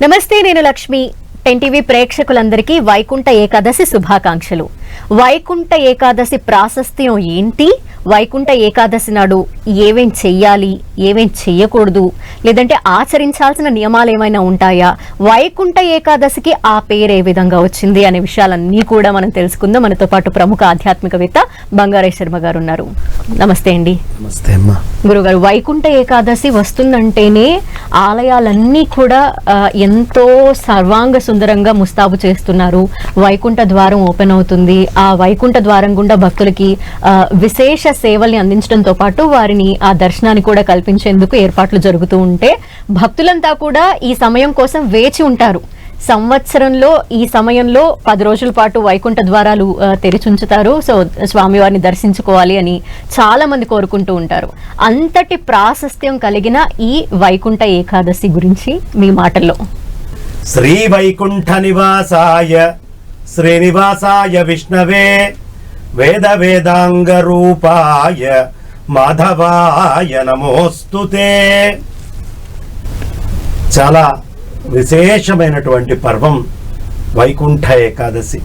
నమస్తే, నేను Lakshmi. Ten TV ప్రేక్షకులందరికీ వైకుంఠ ఏకాదశి శుభాకాంక్షలు. వైకుంఠ ఏకాదశి ప్రాశస్త్యం ఏంటి, వైకుంఠ ఏకాదశి నాడు ఏమేం చెయ్యాలి, ఏమేం చెయ్యకూడదు, లేదంటే ఆచరించాల్సిన నియమాలు ఏమైనా ఉంటాయా, వైకుంఠ ఏకాదశికి ఆ పేరు ఏ విధంగా వచ్చింది అనే విషయాలన్నీ కూడా మనం తెలుసుకుందాం. మనతో పాటు ప్రముఖ ఆధ్యాత్మికవేత్త బంగారయ్య శర్మ గారు ఉన్నారు. నమస్తే అండి. నమస్తే అమ్మా. గురుగారు, వైకుంఠ ఏకాదశి వస్తుందంటేనే ఆలయాలన్నీ కూడా ఎంతో సర్వాంగ సుందరంగా ముస్తాబు చేస్తున్నారు. వైకుంఠ ద్వారం ఓపెన్ అవుతుంది. ఆ వైకుంఠ ద్వారం గుండా భక్తులకి విశేష సేవల్ని అందించడంతో పాటు వారిని ఆ దర్శనాన్ని కూడా కల్పించేందుకు ఏర్పాట్లు జరుగుతూ ఉంటే భక్తులంతా కూడా ఈ సమయం కోసం వేచి ఉంటారు. సంవత్సరంలో ఈ సమయంలో 10 రోజుల పాటు వైకుంఠ ద్వారాలు తెరిచుంచుతారు. సో స్వామివారిని దర్శించుకోవాలి అని చాలా మంది కోరుకుంటూ ఉంటారు. అంతటి ప్రాశస్త్యం కలిగిన ఈ వైకుంఠ ఏకాదశి గురించి మీ మాటల్లో. శ్రీ వైకుంఠ నివాసాయ శ్రీనివాసాయ విష్ణవే వేద వేదాంగ రూపాయ మాధవాయ నమోస్తుతే. చాలా విశేషమైనటువంటి పర్వం వైకుంఠ ఏకాదశి.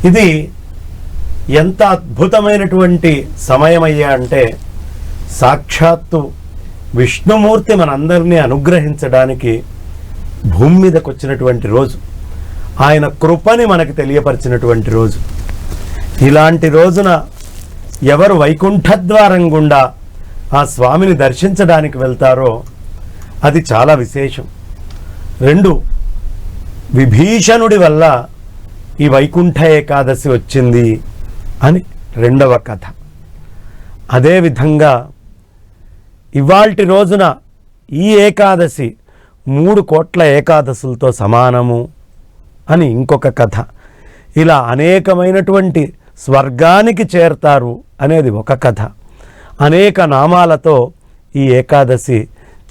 ఇది ఎంత అద్భుతమైనటువంటి సమయమయ్యా అంటే సాక్షాత్తు విష్ణుమూర్తి మనందరినీ అనుగ్రహించడానికి భూమి మీదకి వచ్చినటువంటి రోజు, ఆయన కృపని మనకు తెలియపరిచినటువంటి రోజు. ఇలాంటి రోజున ఎవరు వైకుంఠద్వారం గుండా ఆ స్వామిని దర్శించడానికి వెళ్తారో అది చాలా విశేషం. 2, విభీషణుడి వల్ల ఈ వైకుంఠ ఏకాదశి వచ్చింది అని 2వ కథ. అదేవిధంగా ఇవాల్టి రోజున ఈ ఏకాదశి 3 కోట్ల ఏకాదశులతో సమానము అని ఇంకొక కథ. ఇలా అనేకమైనటువంటి స్వర్గానికి చేరతారు అనేది ఒక కథ. అనేక నామాలతో ఈ ఏకాదశి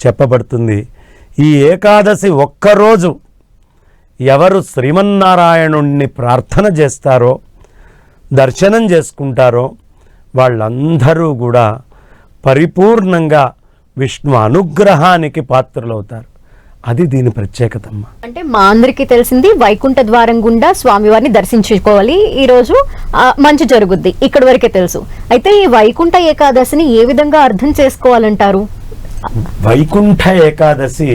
చెప్పబడుతుంది. ఈ ఏకాదశి ఒక్కరోజు ఎవరు శ్రీమన్నారాయణుణ్ణి ప్రార్థన చేస్తారో, దర్శనం చేసుకుంటారో వాళ్ళందరూ కూడా పరిపూర్ణంగా విష్ణు అనుగ్రహానికి పాత్రలవుతారు. అది దీని ప్రత్యేకతమ్మ. అంటే మా అందరికీ తెలిసింది వైకుంఠ ద్వారం గుండా స్వామివారిని దర్శించుకోవాలి, ఈ రోజు మంచి జరుగుద్ది, ఇక్కడి వరకే తెలుసు. అయితే ఈ వైకుంఠ ఏకాదశిని ఏ విధంగా అర్థం చేసుకోవాలంటారు? వైకుంఠ ఏకాదశి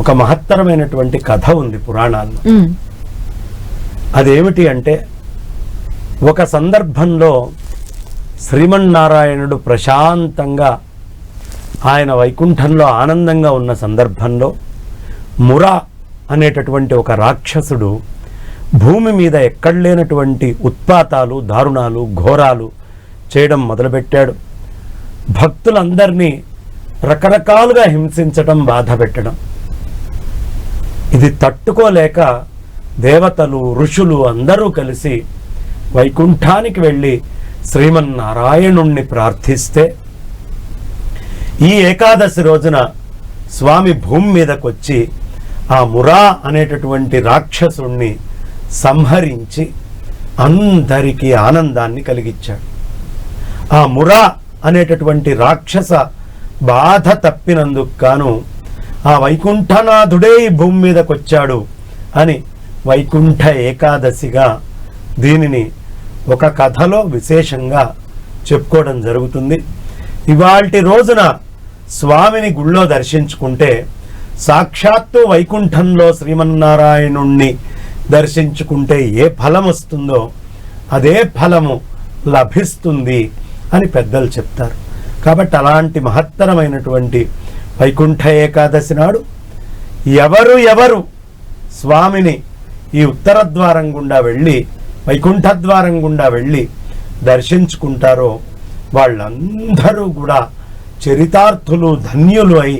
ఒక మహత్తరమైనటువంటి కథ ఉంది పురాణాల్లో. అదేమిటి అంటే, ఒక సందర్భంలో శ్రీమన్నారాయణుడు ప్రశాంతంగా ఆయన వైకుంఠంలో ఆనందంగా ఉన్న సందర్భంలో మురా అనేటటువంటి ఒక రాక్షసుడు భూమి మీద ఎక్కడలేనటువంటి ఉత్పాతాలు, దారుణాలు, ఘోరాలు చేయడం మొదలుపెట్టాడు. భక్తులందరినీ రకరకాలుగా హింసించడం, బాధ పెట్టడం. ఇది తట్టుకోలేక దేవతలు, ఋషులు అందరూ కలిసి వైకుంఠానికి వెళ్ళి శ్రీమన్నారాయణుణ్ణి ప్రార్థిస్తే ఈ ఏకాదశి రోజున స్వామి భూమి మీదకి వచ్చి ఆ మురా అనేటటువంటి రాక్షసుణ్ణి సంహరించి అందరికీ ఆనందాన్ని కలిగించాడు. ఆ మురా అనేటటువంటి రాక్షస బాధ తప్పినందుకు గాను ఆ వైకుంఠనాథుడే ఈ భూమి మీదకి వచ్చాడు అని వైకుంఠ ఏకాదశిగా దీనిని ఒక కథలో విశేషంగా చెప్పుకోవడం జరుగుతుంది. ఇవాల్టి రోజున స్వామిని గుళ్ళో దర్శించుకుంటే సాక్షాత్తు వైకుంఠంలో శ్రీమన్నారాయణుణ్ణి దర్శించుకుంటే ఏ ఫలం వస్తుందో అదే ఫలము లభిస్తుంది అని పెద్దలు చెప్తారు. కాబట్టి అలాంటి మహత్తరమైనటువంటి వైకుంఠ ఏకాదశి నాడు ఎవరు స్వామిని ఈ ఉత్తర ద్వారం గుండా వెళ్ళి వైకుంఠ ద్వారం గుండా వెళ్ళి దర్శించుకుంటారో వాళ్ళందరూ కూడా చరితార్థులు, ధన్యులు అయి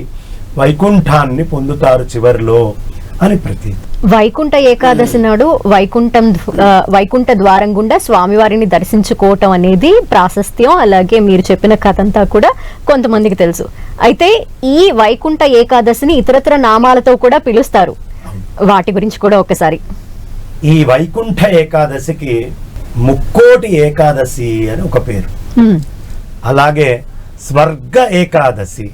వైకుంఠాన్ని పొందుతారు చివరిలో అని ప్రతీతి. వైకుంఠ ఏకాదశి నాడు వైకుంఠ ద్వారం గుండా స్వామివారిని దర్శించుకోవటం అనేది ప్రాశస్త్యం. అలాగే మీరు చెప్పిన కథ అంతా కూడా కొంతమందికి తెలుసు. అయితే ఈ వైకుంఠ ఏకాదశిని ఇతరత్ర నామాలతో కూడా పిలుస్తారు. వాటి గురించి కూడా ఒకసారి. ఈ వైకుంఠ ఏకాదశికి ముక్కోటి ఏకాదశి అని ఒక పేరు. అలాగే స్వర్గ ఏకాదశి,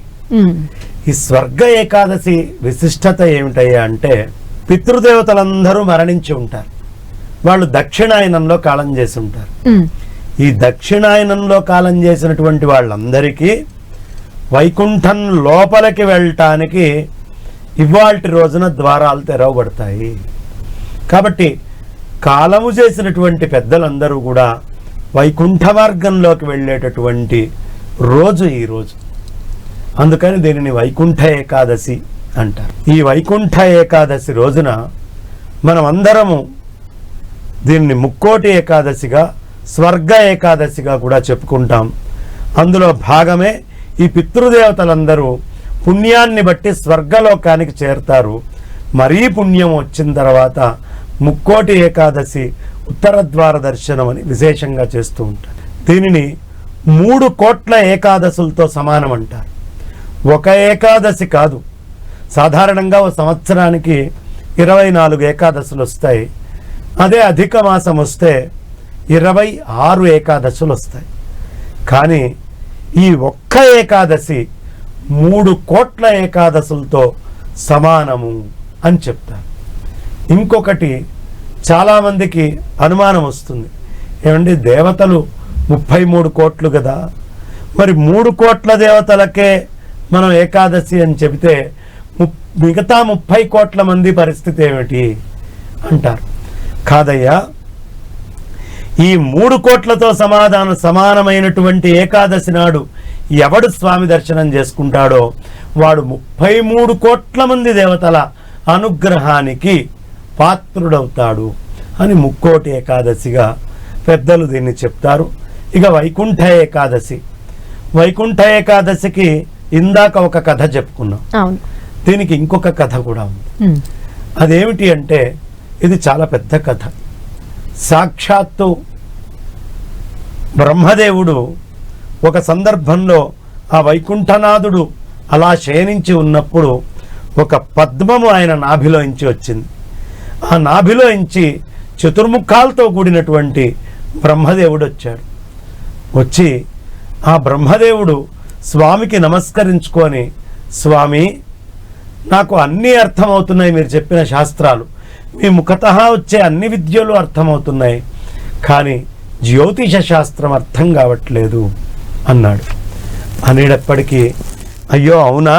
ఈ స్వర్గ ఏకాదశి విశిష్టత ఏమిటయ్యా అంటే, పితృదేవతలందరూ మరణించి ఉంటారు, వాళ్ళు దక్షిణాయనంలో కాలం చేసి ఉంటారు. ఈ దక్షిణాయనంలో కాలం చేసినటువంటి వాళ్ళందరికీ వైకుంఠం లోపలికి వెళ్ళటానికి ఇవాల్టి రోజున ద్వారాలు తెరవబడతాయి. కాబట్టి కాలము చేసినటువంటి పెద్దలందరూ కూడా వైకుంఠ మార్గంలోకి వెళ్ళేటటువంటి రోజు ఈ రోజు. అందుకని దీనిని వైకుంఠ ఏకాదశి అంటారు. ఈ వైకుంఠ ఏకాదశి రోజున మనం అందరము దీన్ని ముక్కోటి ఏకాదశిగా, స్వర్గ ఏకాదశిగా కూడా చెప్పుకుంటాం. అందులో భాగమే ఈ పితృదేవతలందరూ పుణ్యాన్ని బట్టి స్వర్గలోకానికి చేరుతారు. మరీ పుణ్యం వచ్చిన తర్వాత ముక్కోటి ఏకాదశి ఉత్తర ద్వార దర్శనం అని విశేషంగా చేస్తూ ఉంటారు. దీనిని 3 కోట్ల ఏకాదశులతో సమానం అంటారు. ఒక ఏకాదశి కాదు, సాధారణంగా ఒక సంవత్సరానికి 24 ఏకాదశులు వస్తాయి. అదే అధిక మాసం వస్తే 26 ఏకాదశులు వస్తాయి. కానీ ఈ ఒక్క ఏకాదశి 3 కోట్ల ఏకాదశులతో సమానము అని చెప్తారు. ఇంకొకటి చాలామందికి అనుమానం వస్తుంది, ఏమండి దేవతలు 33 కోట్లు కదా, మరి 3 కోట్ల దేవతలకే మనం ఏకాదశి అని చెబితే మిగతా 30 కోట్ల మంది పరిస్థితి ఏమిటి అంటారు. కాదయ్యా, ఈ 3 కోట్లతో సమానమైనటువంటి ఏకాదశి నాడు ఎవడు స్వామి దర్శనం చేసుకుంటాడో వాడు 33 కోట్ల మంది దేవతల అనుగ్రహానికి పాత్రుడవుతాడు అని ముక్కోటి ఏకాదశిగా పెద్దలు దీన్ని చెప్తారు. ఇక వైకుంఠ ఏకాదశి, వైకుంఠ ఏకాదశికి ఇందాక ఒక కథ చెప్పుకున్నాం, దీనికి ఇంకొక కథ కూడా ఉంది. అదేమిటి అంటే, ఇది చాలా పెద్ద కథ. సాక్షాత్తు బ్రహ్మదేవుడు ఒక సందర్భంలో ఆ వైకుంఠనాథుడు అలా శయనించి ఉన్నప్పుడు ఒక పద్మము ఆయన నాభిలోంచి వచ్చింది. ఆ నాభిలోంచి చతుర్ముఖాలతో కూడినటువంటి బ్రహ్మదేవుడు వచ్చాడు. వచ్చి ఆ బ్రహ్మదేవుడు స్వామికి నమస్కరించుకొని, స్వామి నాకు అన్నీ అర్థమవుతున్నాయి, మీరు చెప్పిన శాస్త్రాలు, మీ ముఖతః వచ్చే అన్ని విద్యలు అర్థమవుతున్నాయి, కానీ జ్యోతిష శాస్త్రం అర్థం కావట్లేదు అన్నాడు. అనేటప్పటికీ అయ్యో అవునా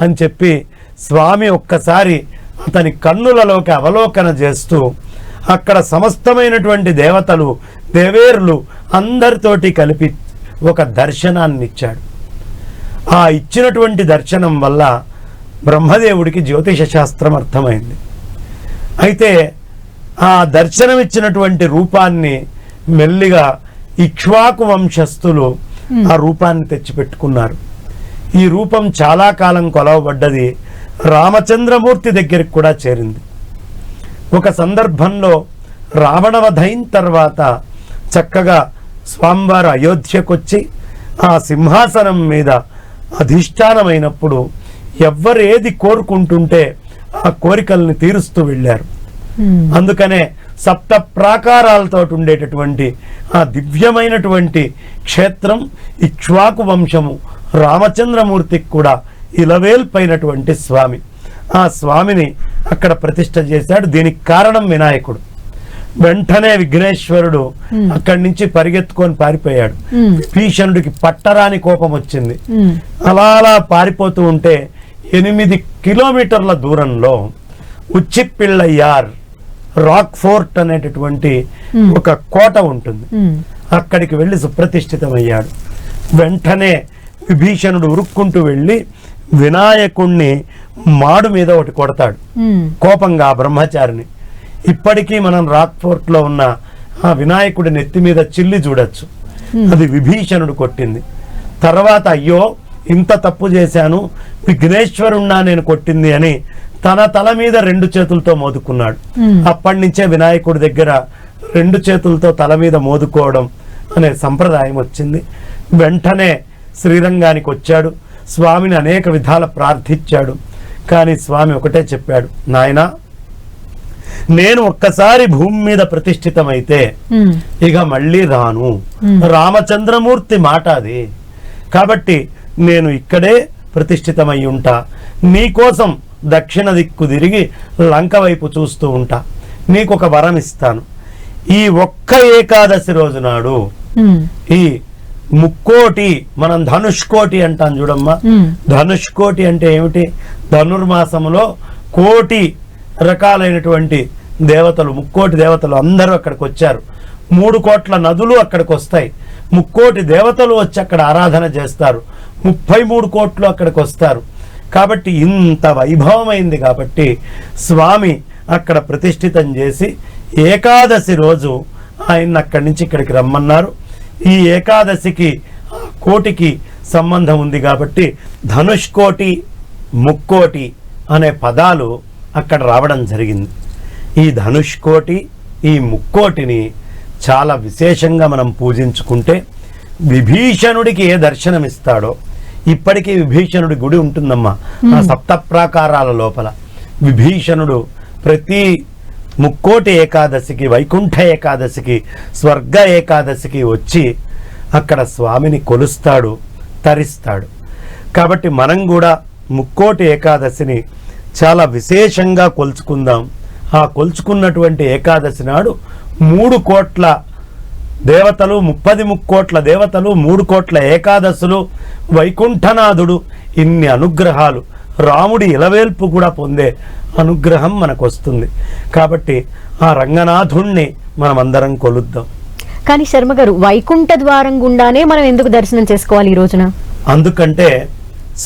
అని చెప్పి స్వామి ఒక్కసారి అతని కన్నులలోకి అవలోకన చేస్తూ అక్కడ సమస్తమైనటువంటి దేవతలు, దేవేరులు అందరితోటి కలిపి ఒక దర్శనాన్ని ఇచ్చాడు. ఆ ఇచ్చినటువంటి దర్శనం వల్ల బ్రహ్మదేవుడికి జ్యోతిష శాస్త్రం అర్థమైంది. అయితే ఆ దర్శనం ఇచ్చినటువంటి రూపాన్ని మెల్లిగా ఇక్ష్వాకు వంశస్థులు ఆ రూపాన్ని తెచ్చిపెట్టుకున్నారు. ఈ రూపం చాలా కాలం కొలవబడ్డది, రామచంద్రమూర్తి దగ్గరికి కూడా చేరింది. ఒక సందర్భంలో రావణవధ అయిన తర్వాత చక్కగా స్వామివారు అయోధ్యకొచ్చి ఆ సింహాసనం మీద అధిష్టానమైనప్పుడు ఎవ్వరు ఏది కోరుకుంటుంటే ఆ కోరికల్ని తీరుస్తూ వెళ్ళారు. అందుకనే సప్త ప్రాకారాలతో ఉండేటటువంటి ఆ దివ్యమైనటువంటి క్షేత్రం ఇక్ష్వాకు వంశము రామచంద్రమూర్తికి కూడా ఇలవేల్పైనటువంటి స్వామి. ఆ స్వామిని అక్కడ ప్రతిష్ఠ చేశాడు. దీనికి కారణం వినాయకుడు. వెంటనే విఘ్నేశ్వరుడు అక్కడి నుంచి పరిగెత్తుకొని పారిపోయాడు. భీషణుడికి పట్టరాని కోపం వచ్చింది. అలా అలా పారిపోతూ ఉంటే 8 కిలోమీటర్ల దూరంలో ఉచ్చిపిళ్ళయ్యార్ రాక్ ఫోర్ట్ అనేటటువంటి ఒక కోట ఉంటుంది. అక్కడికి వెళ్ళి సుప్రతిష్ఠితమయ్యాడు. వెంటనే విభీషణుడు ఉరుక్కుంటూ వెళ్ళి వినాయకుణ్ణి మాడు మీద ఒకటి కొడతాడు కోపంగా ఆ బ్రహ్మచారిని. ఇప్పటికీ మనం రాక్ ఫోర్ట్ లో ఉన్న ఆ వినాయకుడి నెత్తి మీద చిల్లి చూడొచ్చు. అది విభీషణుడు కొట్టింది. తర్వాత అయ్యో ఇంత తప్పు చేశాను, విఘ్నేశ్వరుణ్ణా నేను కొట్టింది అని తన తల మీద 2 చేతులతో మోదుకున్నాడు. అప్పటి నుంచే వినాయకుడి దగ్గర 2 చేతులతో తల మీద మోదుకోవడం అనే సంప్రదాయం వచ్చింది. వెంటనే శ్రీరంగానికి వచ్చాడు. స్వామిని అనేక విధాల ప్రార్థించాడు. కానీ స్వామి ఒకటే చెప్పాడు, నాయనా నేను ఒక్కసారి భూమి మీద ప్రతిష్ఠితమైతే ఇక మళ్ళీ రాను. రామచంద్రమూర్తి మాట అది. కాబట్టి నేను ఇక్కడే ప్రతిష్ఠితమై ఉంటా, నీకోసం దక్షిణ దిక్కు తిరిగి లంక వైపు చూస్తూ ఉంటా, నీకొక వరం ఇస్తాను. ఈ ఒక్క ఏకాదశి రోజు నాడు ఈ ముక్కోటి, మనం ధనుష్కోటి అంటాం చూడమ్మా. ధనుష్కోటి అంటే ఏమిటి? ధనుర్మాసంలో కోటి రకాలైనటువంటి దేవతలు, ముక్కోటి దేవతలు అందరూ అక్కడికి వచ్చారు. 3 కోట్ల నదులు అక్కడికి వస్తాయి. ముక్కోటి దేవతలు వచ్చి అక్కడ ఆరాధన చేస్తారు. 33 కోట్లు అక్కడికి వస్తారు. కాబట్టి ఇంత వైభవమైంది కాబట్టి స్వామి అక్కడ ప్రతిష్ఠితం చేసి ఏకాదశి రోజు ఆయన అక్కడి నుంచి ఇక్కడికి రమ్మన్నారు. ఈ ఏకాదశికి కోటికి సంబంధం ఉంది కాబట్టి ధనుష్కోటి, ముక్కోటి అనే పదాలు అక్కడ రావడం జరిగింది. ఈ ధనుష్కోటి, ఈ ముక్కోటిని చాలా విశేషంగా మనం పూజించుకుంటే విభీషణుడికి ఏ దర్శనమిస్తాడో, ఇప్పటికీ విభీషణుడి గుడి ఉంటుందమ్మా ఆ సప్త ప్రాకారాల లోపల. విభీషణుడు ప్రతి ముక్కోటి ఏకాదశికి, వైకుంఠ ఏకాదశికి, స్వర్గ ఏకాదశికి వచ్చి అక్కడ స్వామిని కొలుస్తాడు, తరిస్తాడు. కాబట్టి మనం కూడా ముక్కోటి ఏకాదశిని చాలా విశేషంగా కొలుచుకుందాం. ఆ కొలుచుకున్నటువంటి ఏకాదశి నాడు 3 కోట్ల దేవతలు, 30 ముక్కోట్ల దేవతలు, 3 కోట్ల ఏకాదశులు, వైకుంఠనాథుడు, ఇన్ని అనుగ్రహాలు, రాముడి ఇలవేల్పు కూడా పొందే అనుగ్రహం మనకు వస్తుంది. కాబట్టి ఆ రంగనాథుణ్ణి మనం అందరం కొలుద్దాం. కానీ శర్మ గారు, వైకుంఠ ద్వారం గుండానే మనం ఎందుకు దర్శనం చేసుకోవాలి ఈ రోజున? అందుకంటే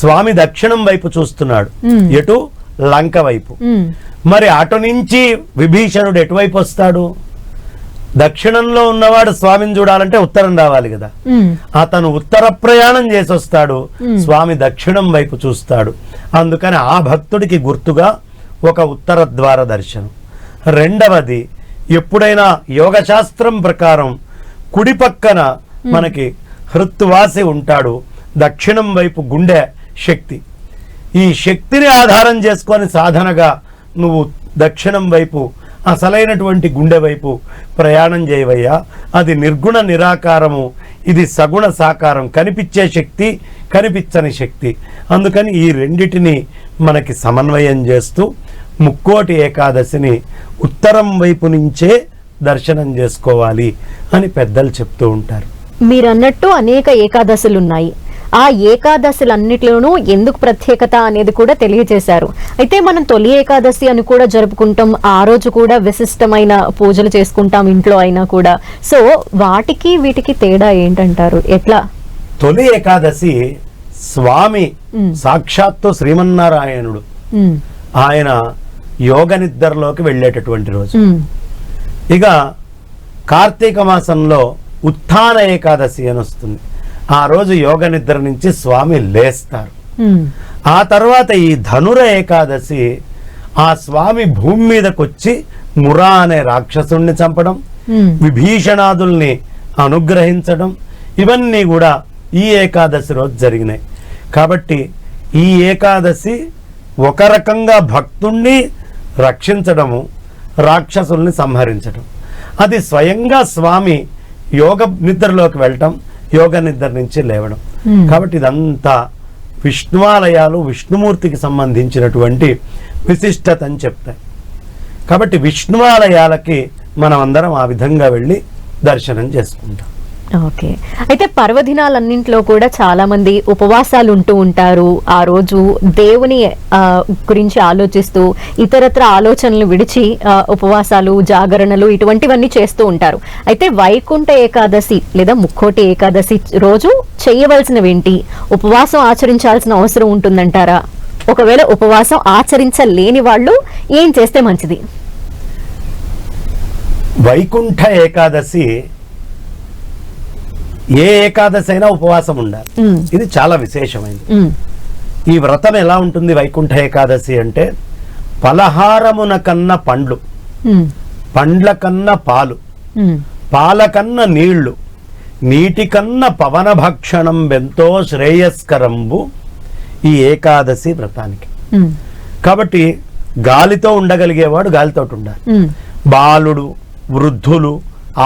స్వామి దక్షిణం వైపు చూస్తున్నాడు, ఎటు లంక వైపు. మరి అటు నుంచి విభీషణుడు ఎటువైపు వస్తాడు? దక్షిణంలో ఉన్నవాడు స్వామిని చూడాలంటే ఉత్తరం రావాలి కదా. అతను ఉత్తర ప్రయాణం చేసి వస్తాడు, స్వామి దక్షిణం వైపు చూస్తాడు. అందుకని ఆ భక్తుడికి గుర్తుగా ఒక ఉత్తర ద్వార దర్శనం. రెండవది, ఎప్పుడైనా యోగశాస్త్రం ప్రకారం కుడి పక్కన మనకి హృత్వాసి ఉంటాడు, దక్షిణం వైపు గుండె శక్తి. ఈ శక్తిని ఆధారం చేసుకొని సాధనగా నువ్వు దక్షిణం వైపు, అసలైనటువంటి గుండె వైపు ప్రయాణం చేయవయ్యా. అది నిర్గుణ నిరాకారము, ఇది సగుణ సాకారం, కనిపించే శక్తి, కనిపించని శక్తి. అందుకని ఈ రెండిటిని మనకి సమన్వయం చేస్తూ ముక్కోటి ఏకాదశిని ఉత్తరం వైపు నుంచే దర్శనం చేసుకోవాలి అని పెద్దలు చెప్తూ ఉంటారు. మీరు అన్నట్టు అనేక ఏకాదశులు ఉన్నాయి. ఆ ఏకాదశులన్నిటిలోనూ ఎందుకు ప్రత్యేకత అనేది కూడా తెలియజేశారు. అయితే మనం తొలి ఏకాదశి అని కూడా జరుపుకుంటాం, ఆ రోజు కూడా విశిష్టమైన పూజలు చేసుకుంటాం ఇంట్లో అయినా కూడా. సో వాటికి వీటికి తేడా ఏంటంటారు? ఎట్లా? తొలి ఏకాదశి స్వామి సాక్షాత్తు శ్రీమన్నారాయణుడు ఆయన యోగ నిద్రలోకి వెళ్ళేటటువంటి రోజు. ఇక కార్తీక మాసంలో ఉత్థాన ఏకాదశి అని వస్తుంది. ఆ రోజు యోగ నిద్ర నుంచి స్వామి లేస్తారు. ఆ తర్వాత ఈ ధనుర ఏకాదశి ఆ స్వామి భూమి మీదకి వచ్చి మురా అనే రాక్షసుణ్ణి చంపడం, విభీషణాదుల్ని అనుగ్రహించడం, ఇవన్నీ కూడా ఈ ఏకాదశి రోజు జరిగినాయి. కాబట్టి ఈ ఏకాదశి ఒక రకంగా భక్తుణ్ణి రక్షించడము, రాక్షసుల్ని సంహరించడం. అది స్వయంగా స్వామి యోగ నిద్రలోకి వెళ్ళటం, యోగ నిద్ర నుంచి లేవడం. కాబట్టి ఇదంతా విష్ణువాలయాలు, విష్ణుమూర్తికి సంబంధించినటువంటి విశిష్టత అని చెప్తాయి. కాబట్టి విష్ణువాలయాలకి మనం అందరం ఆ విధంగా వెళ్ళి దర్శనం చేసుకుంటాం. ఓకే. అయితే పర్వదినాలన్నింటిలో కూడా చాలా మంది ఉపవాసాలు ఉంటూ ఉంటారు. ఆ రోజు దేవుని గురించి ఆలోచిస్తూ ఇతరత్ర ఆలోచనలు విడిచి ఉపవాసాలు, జాగరణలు ఇటువంటివన్నీ చేస్తూ ఉంటారు. అయితే వైకుంఠ ఏకాదశి లేదా ముక్కోటి ఏకాదశి రోజు చేయవలసినవేంటి? ఉపవాసం ఆచరించాల్సిన అవసరం ఉంటుందంటారా? ఒకవేళ ఉపవాసం ఆచరించలేని వాళ్ళు ఏం చేస్తే మంచిది? వైకుంఠ ఏకాదశి ఏ ఏకాదశి అయినా ఉపవాసం ఉండాలి. ఇది చాలా విశేషమైనది. ఈ వ్రతం ఎలా ఉంటుంది వైకుంఠ ఏకాదశి అంటే, పలహారమున కన్న పండ్లు, పండ్ల కన్న పాలు, పాల కన్న నీళ్లు, నీటి కన్న పవన భక్షణం ఎంతో శ్రేయస్కరంబు ఈ ఏకాదశి వ్రతానికి. కాబట్టి గాలితో ఉండగలిగేవాడు గాలితో ఉండాలి. బాలుడు, వృద్ధులు,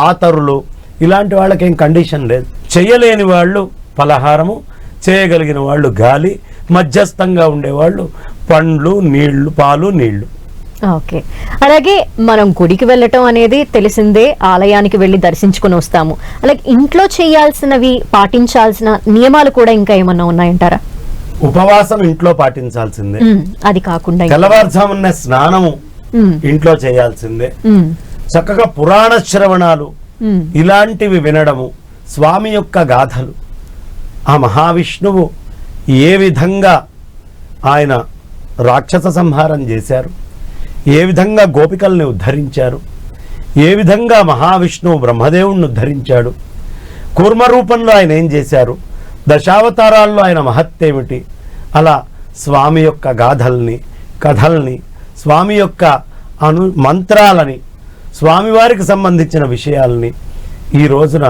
ఆతరులు ఇలాంటి వాళ్ళకి ఏం కండిషన్ లేదు. చేయలేని వాళ్ళు పలహారము, చేయగలిగిన వాళ్ళు గాలి, మధ్యస్థంగా ఉండేవాళ్ళు పండ్లు, నీళ్లు, పాలు, నీళ్లు. ఓకే. అలాగే మనం గుడికి వెళ్ళటం అనేది తెలిసిందే, ఆలయానికి వెళ్ళి దర్శించుకుని వస్తాము. అలాగే ఇంట్లో చేయాల్సినవి, పాటించాల్సిన నియమాలు కూడా ఇంకా ఏమన్నా ఉన్నాయంటారా? ఉపవాసం ఇంట్లో పాటించాల్సిందే. అది కాకుండా తెల్లవారుజామున స్నానము ఇంట్లో చేయాల్సిందే. చక్కగా పురాణ శ్రవణాలు ఇలాంటివి వినడము, స్వామి యొక్క గాథలు, ఆ మహావిష్ణువు ఏ విధంగా ఆయన రాక్షస సంహారం చేశారు, ఏ విధంగా గోపికల్ని ఉద్ధరించారు, ఏ విధంగా మహావిష్ణువు బ్రహ్మదేవుణ్ణి ఉద్ధరించాడు, కూర్మ రూపంలో ఆయన ఏం చేశారు, దశావతారాల్లో ఆయన మహత్తేమిటి, అలా స్వామి యొక్క గాథల్ని, కథల్ని, స్వామి యొక్క మంత్రాలని, స్వామివారికి సంబంధించిన విషయాల్ని ఈ రోజున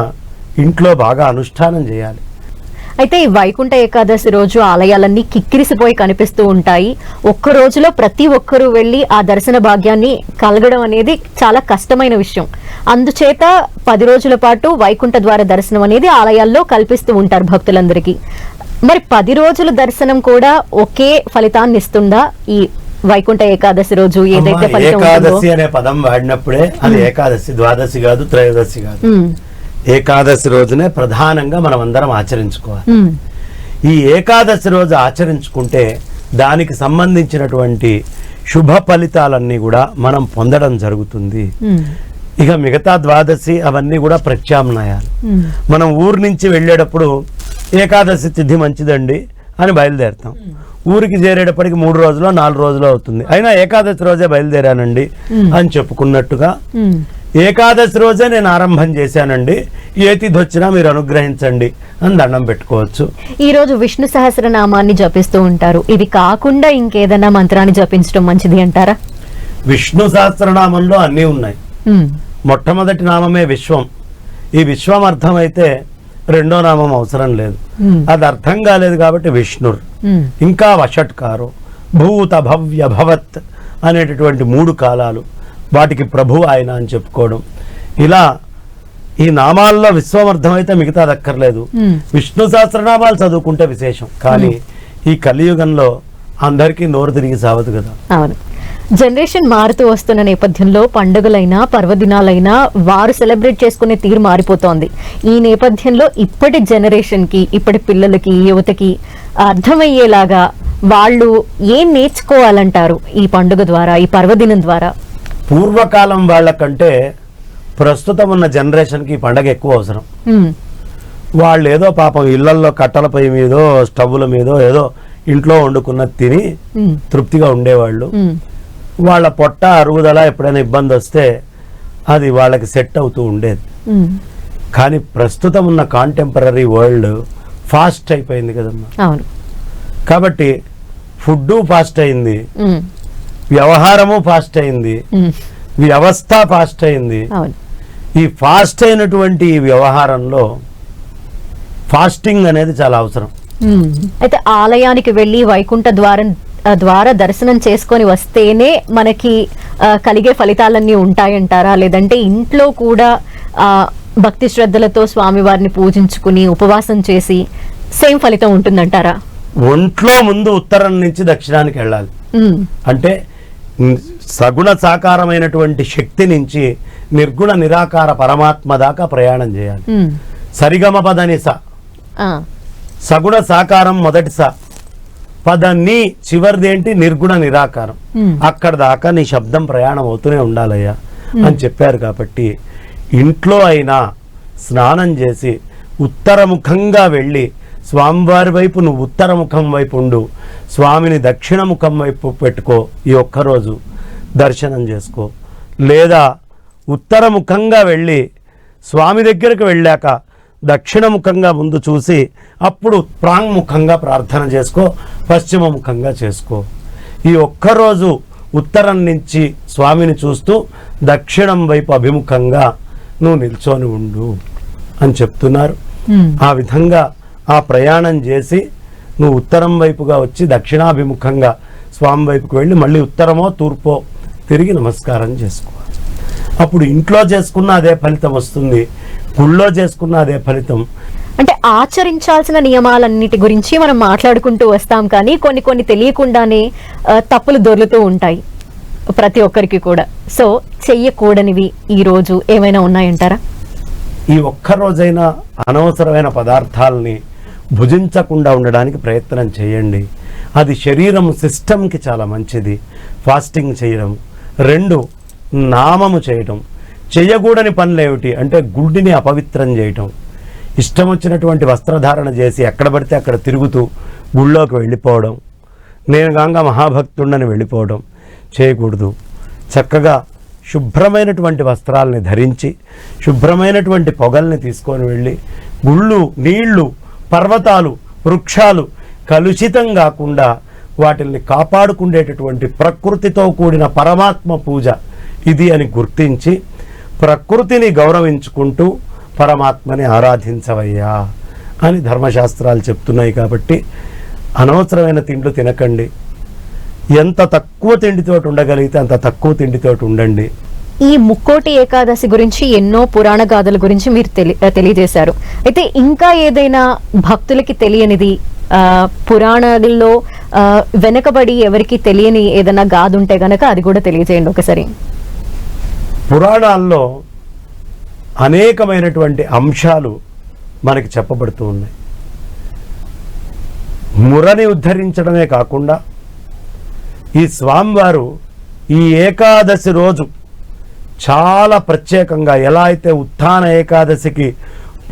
ఇంట్లో బాగా అనుష్ఠానం చేయాలి. అయితే ఈ వైకుంఠ ఏకాదశి రోజు ఆలయాలన్నీ కిక్కిరిసిపోయి కనిపిస్తూ ఉంటాయి. ఒక్క రోజులో ప్రతి ఒక్కరూ వెళ్ళి ఆ దర్శన భాగ్యాన్ని కలగడం అనేది చాలా కష్టమైన విషయం. అందుచేత 10 రోజుల పాటు వైకుంఠ ద్వార దర్శనం అనేది ఆలయాల్లో కల్పిస్తూ ఉంటారు భక్తులందరికీ. మరి 10 రోజుల దర్శనం కూడా ఒకే ఫలితాన్ని ఇస్తుందా? ఈ వైకుంఠ ఏకాదశి రోజు ఏదైతే ఏకాదశి అనే పదం వాడినప్పుడే అది ఏకాదశి, ద్వాదశి కాదు, త్రయోదశి కాదు. ఏకాదశి రోజునే ప్రధానంగా మనం అందరం ఆచరించుకోవాలి. ఈ ఏకాదశి రోజు ఆచరించుకుంటే దానికి సంబంధించినటువంటి శుభ ఫలితాలన్నీ కూడా మనం పొందడం జరుగుతుంది. ఇక మిగతా ద్వాదశి అవన్నీ కూడా ప్రత్యామ్నాయాలు. మనం ఊరు నుంచి వెళ్ళేటప్పుడు ఏకాదశి తిథి మంచిదండి అని బయలుదేరుతాం. ఊరికి చేరేటప్పటికి 3 రోజులు 4 రోజులు అవుతుంది. అయినా ఏకాదశి రోజే బయలుదేరానండి అని చెప్పుకున్నట్టుగా ఏకాదశి రోజే నేను ఆరంభం చేశానండి, ఏ తిథి వచ్చినా మీరు అనుగ్రహించండి అని దండం పెట్టుకోవచ్చు. ఈ రోజు విష్ణు సహస్రనామాన్ని జపిస్తూ ఉంటారు. ఇది కాకుండా ఇంకేదైనా మంత్రాన్ని జపించడం మంచిది అంటారా? విష్ణు సహస్రనామంలో అన్నీ ఉన్నాయి. మొట్టమొదటి నామమే విశ్వం. ఈ విశ్వం అర్థమైతే రెండో నామం అవసరం లేదు. అది అర్థం కాలేదు కాబట్టి విష్ణుర్, ఇంకా వషట్కారు, భూత భవ్య భవత్ అనేటటువంటి 3 కాలాలు, వాటికి ప్రభు ఆయన అని చెప్పుకోవడం. ఇలా ఈ నామాల్లో విశ్వం అర్థమైతే మిగతా దక్కర్లేదు. విష్ణు సహస్రనామాలు చదువుకుంటే విశేషం. కానీ ఈ కలియుగంలో అందరికీ నోరు తిరిగి సావదు కదా. అవును, జనరేషన్ మారుతూ వస్తున్న నేపథ్యంలో పండుగలైనా పర్వదినాలైనా వారు సెలబ్రేట్ చేసుకునే తీరు మారిపోతోంది. ఈ నేపథ్యంలో ఇప్పటి జనరేషన్ కి, ఇప్పటి పిల్లలకి, యువతకి అర్థమయ్యేలాగా వాళ్ళు ఏం నేర్చుకోవాలంటారు ఈ పండుగ ద్వారా, ఈ పర్వదినం ద్వారా? పూర్వకాలం వాళ్ళకంటే ప్రస్తుతం ఉన్న జనరేషన్కి ఈ పండగ ఎక్కువ అవసరం. వాళ్ళు ఏదో పాపం ఇళ్లల్లో కట్టెల పొయ్యి మీదో స్టవ్ల మీదో ఏదో ఇంట్లో వండుకున్నది తిని తృప్తిగా ఉండేవాళ్ళు. వాళ్ళ పొట్ట అరుగుదల ఎప్పుడైనా ఇబ్బంది వస్తే అది వాళ్ళకి సెట్ అవుతూ ఉండేది. కానీ ప్రస్తుతం ఉన్న కాంటెంపరీ వరల్డ్ ఫాస్ట్ అయిపోయింది కదమ్మా. కాబట్టి ఫుడ్ ఫాస్ట్ అయింది, వ్యవహారము ఫాస్ట్ అయింది, వ్యవస్థ ఫాస్ట్ అయింది. ఈ ఫాస్ట్ అయినటువంటి వ్యవహారంలో ఫాస్టింగ్ అనేది చాలా అవసరం. అయితే ఆలయానికి వెళ్ళి వైకుంఠ ద్వారా దర్శనం చేసుకొని వస్తేనే మనకి కలిగే ఫలితాలన్నీ ఉంటాయంటారా? లేదంటే ఇంట్లో కూడా భక్తి శ్రద్ధలతో స్వామివారిని పూజించుకుని ఉపవాసం చేసి సేమ్ ఫలితం ఉంటుందంటారా? ఒంట్లో ముందు ఉత్తరం నుంచి దక్షిణానికి వెళ్ళాలి. అంటే సగుణ సాకారమైనటువంటి శక్తి నుంచి నిర్గుణ నిరాకార పరమాత్మ దాకా ప్రయాణం చేయాలి. సరిగమ పదని సగుణ సాకారం మొదటి పదని చివరిదేంటి నిర్గుణ నిరాకారం. అక్కడ దాకా నీ శబ్దం ప్రయాణం అవుతూనే ఉండాలయ్యా అని చెప్పారు. కాబట్టి ఇంట్లో అయినా స్నానం చేసి ఉత్తరముఖంగా వెళ్ళి స్వామివారి వైపు నువ్వు ఉత్తరముఖం వైపు ఉండు, స్వామిని దక్షిణముఖం వైపు పెట్టుకో, ఈ ఒక్కరోజు దర్శనం చేసుకో. లేదా ఉత్తరముఖంగా వెళ్ళి స్వామి దగ్గరకు వెళ్ళాక దక్షిణముఖంగా ముందు చూసి అప్పుడు ప్రాంగ్ముఖంగా ప్రార్థన చేసుకో, పశ్చిమముఖంగా చేసుకో. ఈ ఒక్కరోజు ఉత్తరం నుంచి స్వామిని చూస్తూ దక్షిణం వైపు అభిముఖంగా నువ్వు నిల్చొని ఉండు అని చెప్తున్నారు. ఆ విధంగా ఆ ప్రయాణం చేసి నువ్వు ఉత్తరం వైపుగా వచ్చి దక్షిణాభిముఖంగా స్వామి వైపుకు వెళ్ళి మళ్ళీ ఉత్తరమో తూర్పో తిరిగి నమస్కారం చేసుకోవాలి. అప్పుడు ఇంట్లో చేసుకున్న అదే ఫలితం వస్తుంది, గుళ్ళో చేసుకున్న అదే ఫలితం. అంటే ఆచరించాల్సిన నియమాలన్నిటి గురించి మనం మాట్లాడుకుంటూ వస్తాం, కానీ కొన్ని కొన్ని తెలియకుండానే తప్పులు దొర్లుతూ ఉంటాయి ప్రతి ఒక్కరికి కూడా. సో చెయ్యకూడనివి ఈ రోజు ఏమైనా ఉన్నాయంటారా? ఈ ఒక్క రోజైనా అనవసరమైన పదార్థాలని భుజించకుండా ఉండడానికి ప్రయత్నం చేయండి. అది శరీరం సిస్టమ్కి చాలా మంచిది. ఫాస్టింగ్ చేయడం. 2, నామము చేయటం. చేయకూడని పనులు ఏమిటి అంటే గుడ్డిని అపవిత్రం చేయటం, ఇష్టం వచ్చినటువంటి వస్త్రధారణ చేసి ఎక్కడ పడితే అక్కడ తిరుగుతూ గుళ్ళోకి వెళ్ళిపోవడం, నేను గంగా మహాభక్తుడని వెళ్ళిపోవడం చేయకూడదు. చక్కగా శుభ్రమైనటువంటి వస్త్రాలని ధరించి శుభ్రమైనటువంటి పొగల్ని తీసుకొని వెళ్ళి గుళ్ళు, నీళ్లు, పర్వతాలు, వృక్షాలు కలుషితం కాకుండా వాటిల్ని కాపాడుకునేటటువంటి ప్రకృతితో కూడిన పరమాత్మ పూజ ఇది అని గుర్తించి ప్రకృతిని గౌరవించుకుంటూ పరమాత్మని ఆరాధించవయ్యా అని ధర్మశాస్త్రాలు చెప్తున్నాయి. కాబట్టి అనవసరమైన తిండ్లు తినకండి. ఎంత తక్కువ తిండితోటి ఉండగలిగితే అంత తక్కువ తిండితోటి ఉండండి. ఈ ముక్కోటి ఏకాదశి గురించి ఎన్నో పురాణ గాథల గురించి మీరు తెలియజేశారు. అయితే ఇంకా ఏదైనా భక్తులకి తెలియనిది, పురాణాల్లో వెనకబడి ఎవరికి తెలియని ఏదైనా గాథ ఉంటే గనక అది కూడా తెలియజేయండి ఒకసారి. పురాణాల్లో అనేకమైనటువంటి అంశాలు మనకి చెప్పబడుతూ ఉన్నాయి. మురని ఉద్ధరించడమే కాకుండా ఈ స్వామివారు ఈ ఏకాదశి రోజు చాలా ప్రత్యేకంగా, ఎలా అయితే ఉత్థాన ఏకాదశికి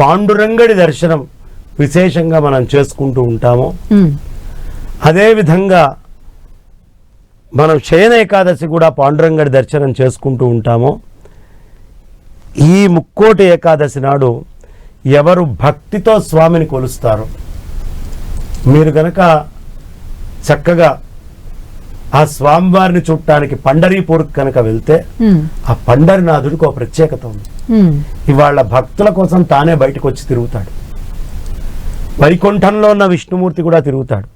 పాండురంగడి దర్శనం విశేషంగా మనం చేసుకుంటూ ఉంటామో, అదేవిధంగా మనం శయన ఏకాదశి కూడా పాండురంగడి దర్శనం చేసుకుంటూ ఉంటామో, ఈ ముక్కోటి ఏకాదశి నాడు ఎవరు భక్తితో స్వామిని కొలుస్తారో, మీరు గనక చక్కగా ఆ స్వామివారిని చూడటానికి పండరీపూర్కి కనుక వెళ్తే ఆ పండరినాథుడికి ఒక ప్రత్యేకత ఉంది. ఇవాళ భక్తుల కోసం తానే బయటకు వచ్చి తిరుగుతాడు. వైకుంఠంలో ఉన్న విష్ణుమూర్తి కూడా తిరుగుతాడు.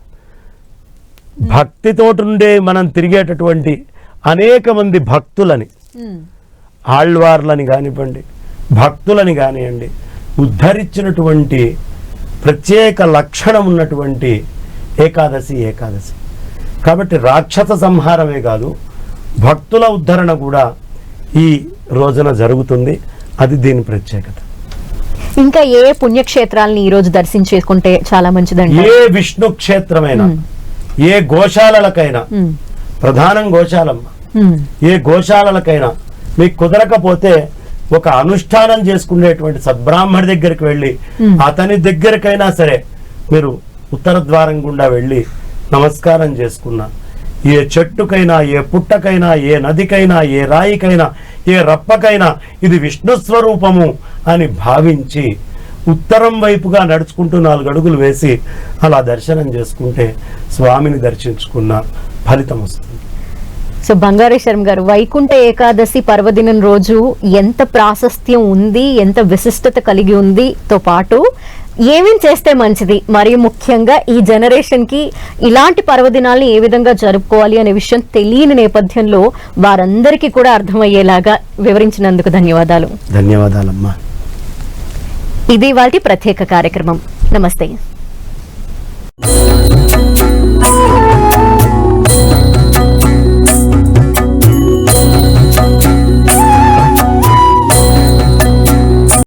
భక్తితోటుండే మనం తిరిగేటటువంటి అనేక మంది భక్తులని, ఆళ్వార్లని కానివ్వండి, భక్తులని కానివ్వండి, ఉద్ధరించినటువంటి ప్రత్యేక లక్షణం ఉన్నటువంటి ఏకాదశి. కాబట్టి రాక్షస సంహారమే కాదు, భక్తుల ఉద్ధరణ కూడా ఈ రోజున జరుగుతుంది. అది దీని ప్రత్యేకత. ఇంకా ఏ పుణ్యక్షేత్రాలని ఈ రోజు దర్శించుకుంటే చాలా మంచిదండి? ఏ విష్ణు క్షేత్రమైనా, ఏ గోశాలలకైనా, ప్రధానం గోశాలమ్మ, ఏ గోశాలలకైనా మీకు కుదరకపోతే ఒక అనుష్ఠానం చేసుకునేటువంటి సద్బ్రాహ్మణి దగ్గరికి వెళ్ళి అతని దగ్గరికైనా సరే మీరు ఉత్తర ద్వారం గుండా వెళ్ళి నమస్కారం చేసుకున్నా, ఏ చెట్టుకైనా, ఏ పుట్టకైనా, ఏ నదికైనా, ఏ రాయికైనా, ఏ రప్పకైనా ఇది విష్ణు స్వరూపము అని భావించి ఉత్తరం వైపుగా నడుచుకుంటూ 4 అడుగులు వేసి అలా దర్శనం చేసుకుంటే స్వామిని దర్శించుకున్న ఫలితం వస్తుంది. సో బంగారేశ్వరం గారు, వైకుంఠ ఏకాదశి పర్వదినం రోజు ఎంత ప్రాశస్త్యం ఉంది, ఎంత విశిష్టత కలిగి ఉంది తో పాటు ఏమేం చేస్తే మంచిది, మరియు ముఖ్యంగా ఈ జనరేషన్ కి ఇలాంటి పర్వదినాల్ని ఏ విధంగా జరుపుకోవాలి అనే విషయం తెలియని నేపథ్యంలో వారందరికీ కూడా అర్థమయ్యేలాగా వివరించినందుకు ధన్యవాదాలు. ధన్యవాదాలమ్మా. ఇది వాటి ప్రత్యేక కార్యక్రమం. నమస్తే.